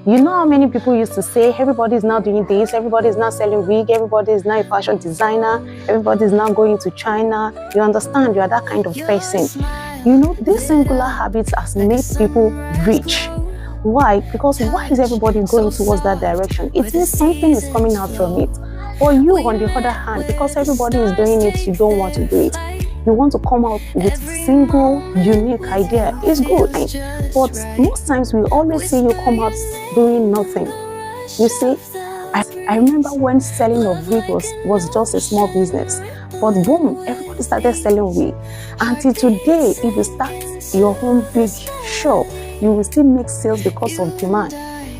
You know how many people used to say everybody is now doing this, everybody is now selling wig, everybody is now a fashion designer, everybody is now going to China. You understand? You are that kind of person. You know, this singular habit has made people rich. Why? Because why is everybody going towards that direction? It means something is coming out from it. Or you, on the other hand, because everybody is doing it, you don't want to do it. You want to come out with a single, unique idea. It's good. But most times we always see you come out doing nothing. You see, I remember when selling of wig was just a small business. But boom, everybody started selling wig. Until today, if you start your own big shop, you will still make sales because of demand.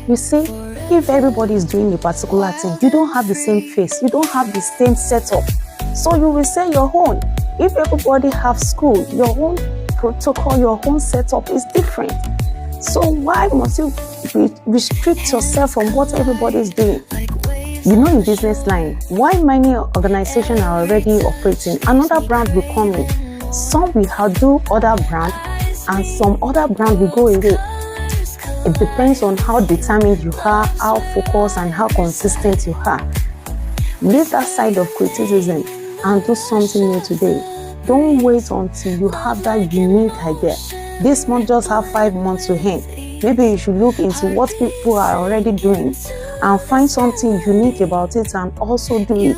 You see, if everybody is doing a particular thing, you don't have the same face, you don't have the same setup. So you will sell your own. If everybody have school, your own protocol, your own setup is different. So why must you restrict yourself from what everybody is doing? You know, in business line, why many organizations are already operating, another brand will come in. Some will outdo other brand, and some other brand will go away. It depends on how determined you are, how focused and how consistent you are. Leave that side of criticism and do something new today. Don't wait until you have that unique idea. This month just have 5 months to end. Maybe you should look into what people are already doing and find something unique about it and also do it.